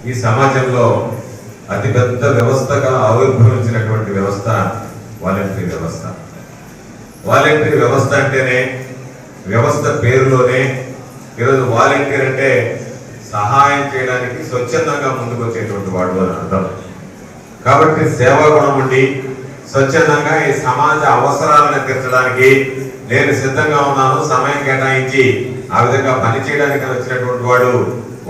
ఈ సమాజంలో అతిపెద్ద వ్యవస్థగా ఆవిర్భవించినటువంటి వ్యవస్థ వాలంటరీ వ్యవస్థ. వాలంటరీ వ్యవస్థ అంటేనే వ్యవస్థ పేరులోనే ఈరోజు వాలంటీర్ అంటే సహాయం చేయడానికి స్వచ్ఛందంగా ముందుకు వచ్చేటువంటి వాడు అని అర్థం. కాబట్టి సేవా గుణం ఉండి స్వచ్ఛందంగా ఈ సమాజ అవసరాలను తీర్చడానికి నేను సిద్ధంగా ఉన్నాను, సమయం కేటాయించి ఆ విధంగా పనిచేయడానికి వచ్చినటువంటి వాడు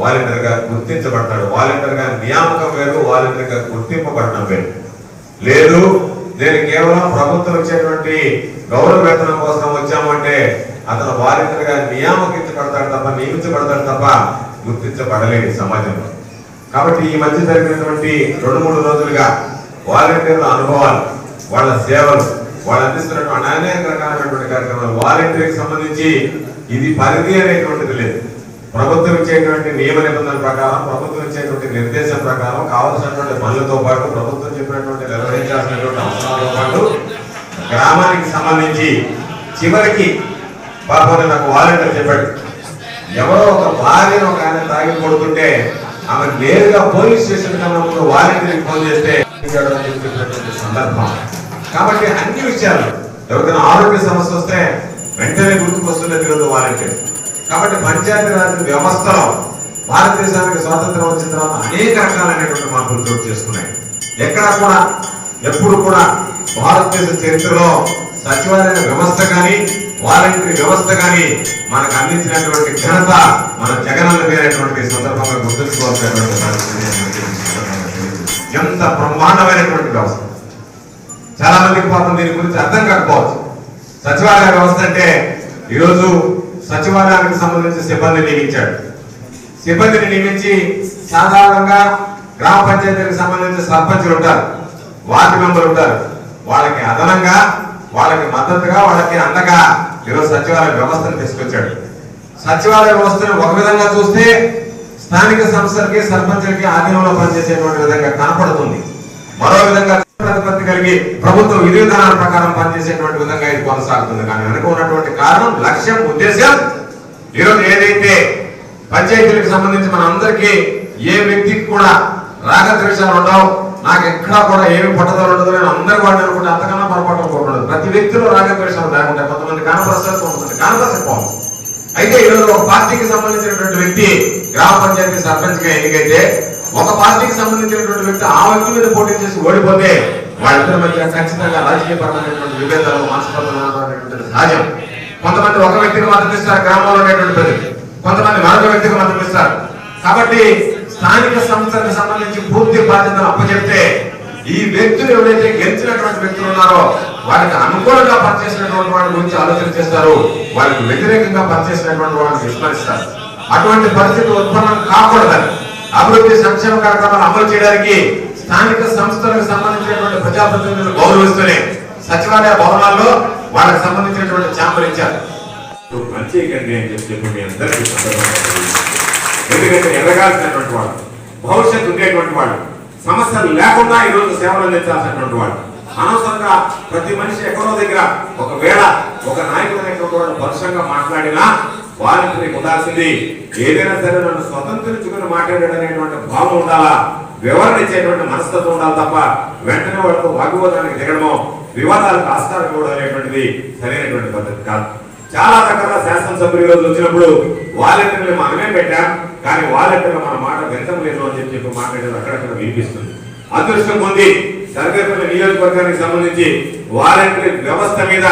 వాలంటీర్ గా గుర్తించబడతాడు. వాలంటీర్ గా నియామకం వేరు, వాలంటీర్ గా గుర్తింపబడటం వేరు. లేదు నేను కేవలం ప్రభుత్వం ఇచ్చేటువంటి గౌరవ వేతనం కోసం వచ్చామంటే అతను వాలంటీర్ గా నియామకించబడతాడు తప్ప, నియమించబడతాడు తప్ప గుర్తించబడలేని సమాజంలో. కాబట్టి ఈ మధ్య జరిగినటువంటి 2-3 రోజులుగా వాలంటీర్ల అనుభవాలు, వాళ్ళ సేవలు, వాళ్ళు అందిస్తున్నటువంటి అనేక రకాలైనటువంటి కార్యక్రమాలు, వాలంటీర్కి సంబంధించి ఇది పరిధి అనేటువంటిది లేదు. ప్రభుత్వం ఇచ్చేటువంటి నియమ నిబంధనల ప్రకారం, ప్రభుత్వం ఇచ్చేటువంటి నిర్దేశం ప్రకారం కావాల్సినటువంటి పనులతో పాటు, ప్రభుత్వం చెప్పినటువంటి నిర్వహించాల్సినటువంటి అవసరాలతో పాటు గ్రామానికి సంబంధించి చివరికి పాపం నాకు వాలంటీర్ చెప్పాడు, ఎవరో ఒక భార్యను ఒక ఆయన తాగి కొడుతుంటే ఆమె నేరుగా పోలీస్ స్టేషన్ కన్నా ముందు వాలంటీర్కి ఫోన్ చేస్తే సందర్భం. కాబట్టి అన్ని విషయాలు ఎవరికైనా ఆరోగ్య సమస్య వస్తే వెంటనే గుర్తుకొస్తున్నది ఈరోజు వాలంటీర్. కాబట్టి పంచాయతీరాజ్ వ్యవస్థలో భారతదేశానికి స్వాతంత్రం వచ్చిన తర్వాత అనేక రకాలైనటువంటి మార్పులు చోటు చేసుకున్నాయి. ఎక్కడా కూడా ఎప్పుడు కూడా భారతదేశ చరిత్రలో సచివాలయ వ్యవస్థ కానీ వాలంటరీ వ్యవస్థ కానీ మనకు అందించినటువంటి ఘనత మన జగనన్న పేరైనటువంటి సందర్భంగా గుర్తుంచుకోవాల్సినటువంటి ఎంత బ్రహ్మాండమైనటువంటి వ్యవస్థ. చాలా మందికి పాపం దీని గురించి అర్థం కాకపోవచ్చు. సచివాలయ వ్యవస్థ అంటే ఈరోజు సచివాలయానికి సంబంధించి సిబ్బందిని నియమించాడు. సిబ్బందిని నియమించి సాధారణంగా గ్రామ పంచాయతీలకు సంబంధించి సర్పంచులు ఉంటారు, వార్డు మెంబర్లు ఉంటారు. వాళ్ళకి అదనంగా, వాళ్ళకి మద్దతుగా, వాళ్ళకి అండగా ఈరోజు సచివాలయ వ్యవస్థను తీసుకొచ్చాడు. సచివాలయ వ్యవస్థను ఒక విధంగా చూస్తే స్థానిక సంస్థలకి, సర్పంచులకి ఆధీనంలో పనిచేసేటువంటి విధంగా కనపడుతుంది. మరో విధంగా ప్రతిపత్తి కలిగి ప్రభుత్వం విధి విధానాల ప్రకారం పనిచేసేటువంటి విధంగా ఇది కొనసాగుతుంది. కానీ వెనుక ఉన్నటువంటి కారణం, లక్ష్యం, ఉద్దేశం ఈరోజు ఏదైతే పంచాయతీలకు సంబంధించి మన అందరికీ ఏ వ్యక్తికి కూడా రాగద్వేషాలు ఉండవు, నాకు ఎక్కడా కూడా ఏమి పట్టుదల ఉండదు, నేను అందరి వాడిని అనుకుంటే అంతకన్నా పొరపాటు ఉండదు. ప్రతి వ్యక్తిలో రాగద్వేషాలు లేకుండా కొంతమంది కనపరుస్తారు, కొంతమంది కనపరచకపోవచ్చు. అయితే ఈరోజు ఒక పార్టీకి సంబంధించినటువంటి వ్యక్తి గ్రామ పంచాయతీ సర్పంచ్ గా ఎన్నికైతే, ఒక పార్టీకి సంబంధించినటువంటి వ్యక్తి ఆ వ్యక్తి మీద పోటీ చేసి ఓడిపోతే వాళ్ళిద్దరి మధ్య ఖచ్చితంగా రాజకీయపరమైనటువంటి విభేదాలు, మనస్పర్ధలు సహజం. కొంతమంది ఒక వ్యక్తికి మద్దతు ఇస్తారు, గ్రామంలో ఉండేటువంటి ప్రజలు, కొంతమంది మరొక వ్యక్తికి మద్దతు ఇస్తారు. కాబట్టి స్థానిక సంస్థలకు సంబంధించి పూర్తి బాధ్యతను అప్పచెప్తే ఈ వ్యక్తులు ఎవరైతే గెలిచినటువంటి వ్యక్తులు ఉన్నారో వారికి అనుకూలంగా పనిచేసినటువంటి వాడి గురించి ఆలోచన చేస్తారు, వారికి వ్యతిరేకంగా పనిచేసినటువంటి వాడిని విస్మరిస్తారు. అటువంటి పరిస్థితి ఉత్పన్నం కాకూడదని అభివృద్ధి సంక్షేమ కార్యక్రమాలు అమలు చేయడానికి స్థానిక సంస్థలకు సంబంధించినటువంటి ప్రజాప్రతినిధులు గౌరవిస్తూనే సచివాలయ భవనాల్లో వాళ్ళకి సంబంధించినటువంటి ఛాంబర్ ఇచ్చారు. పనిచేయకండి అని చెప్పి మీ అందరికీ ఎందుకంటే ఎదగాల్సినటువంటి వాళ్ళు, భవిష్యత్తు ఉండేటువంటి వాళ్ళు, సమస్యలు లేకుండా ఈరోజు సేవలు అందించాల్సినటువంటి వాళ్ళు. అనవసరంగా ప్రతి మనిషి ఎక్కడో దగ్గర ఒకవేళ ఒక నాయకుడు అనేటువంటి వాళ్ళు పరుషంగా మాట్లాడినా వారికి ఉండాల్సింది ఏదైనా సరే నన్ను స్వతంత్రించుకుని మాట్లాడేటువంటి భావం ఉండాలా, వివరణ ఇచ్చేటువంటి మనస్తత్వం ఉండాలి తప్ప వెంటనే వాళ్ళతో వాగ్వివాదానికి దిగడమో, వివాదాలకు ఆస్కారం ఇవ్వడం అనేటువంటిది సరైనటువంటి పద్ధతి కాదు. చాలా రకాల శాసనసభ్యులు ఈరోజు వచ్చినప్పుడు వాలంటీర్లు మనమే పెట్టాం, కానీ వాలంటీర్లు మన మాట వినటం లేదు అని చెప్పి మాట్లాడేది అక్కడక్కడ వినిపిస్తుంది. అదృష్టం పొంది సర్వేపల్లి నియోజకవర్గానికి సంబంధించి వాలంటీర్ వ్యవస్థ మీద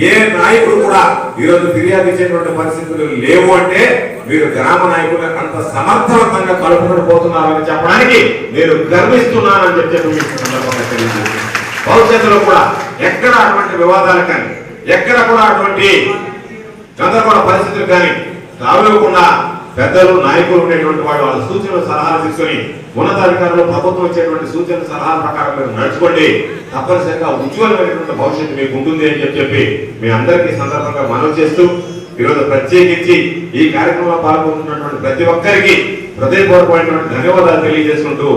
ఏ నాయకుడు కూడా ఈరోజు ఫిర్యాదు ఇచ్చేటువంటి పరిస్థితులు లేవు అంటే మీరు గ్రామ నాయకులు అంత సమర్థవంతంగా కలుపుకొని పోతున్నారని చెప్పడానికి నేను గర్విస్తున్నానని చెప్పి భవిష్యత్తులో కూడా ఎక్కడ అటువంటి వివాదాలు కానీ, ఎక్కడ కూడా అటువంటి గందరగోళ పరిస్థితులు కానీ తావివ్వకుండా పెద్దలు, నాయకులు ఉండేటువంటి వాళ్ళు వాళ్ళ సూచనలు, సలహాలు తీసుకొని ఉన్నతాధికారులు ప్రభుత్వం ఇచ్చేటువంటి సూచనలు, సలహాల ప్రకారం మీరు నడుచుకోండి. తప్పనిసరిగా ఉజ్వలమైనటువంటి భవిష్యత్తు మీకు ఉంటుంది అని చెప్పి మీ అందరికీ సందర్భంగా మనవి చేస్తూ ఈరోజు ప్రత్యేకించి ఈ కార్యక్రమంలో పాల్గొంటున్నటువంటి ప్రతి ఒక్కరికి హృదయపూర్వకమైనటువంటి ధన్యవాదాలు తెలియజేసుకుంటూ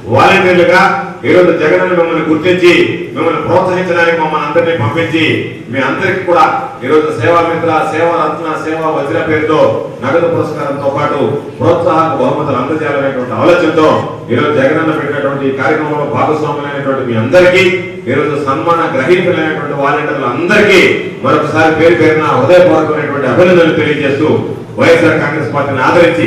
వాలంటీర్లుగా ఈరోజు జగన్ మిమ్మల్ని గుర్తించి మిమ్మల్ని ప్రోత్సహించడానికి మమ్మల్ని అందరినీ పంపించి మీ అందరికీ కూడా ఈరోజు సేవా మిత్ర, సేవా రత్న, సేవా వజ్ర పేరుతో నగదు పురస్కారంతో పాటు ప్రోత్సాహక బహుమతులు అందజేయాలనేటువంటి ఆలోచనతో ఈరోజు జగనన్న పెట్టినటువంటి ఈ కార్యక్రమంలో భాగస్వాములైనటువంటి మీ అందరికీ, ఈరోజు సన్మాన గ్రహీతులైనటువంటి వాలంటీర్లు అందరికీ మరొకసారి పేరు పేరున హృదయపూర్వకమైనటువంటి అభినందనలు తెలియజేస్తూ వైఎస్ఆర్ కాంగ్రెస్ పార్టీని ఆదరించి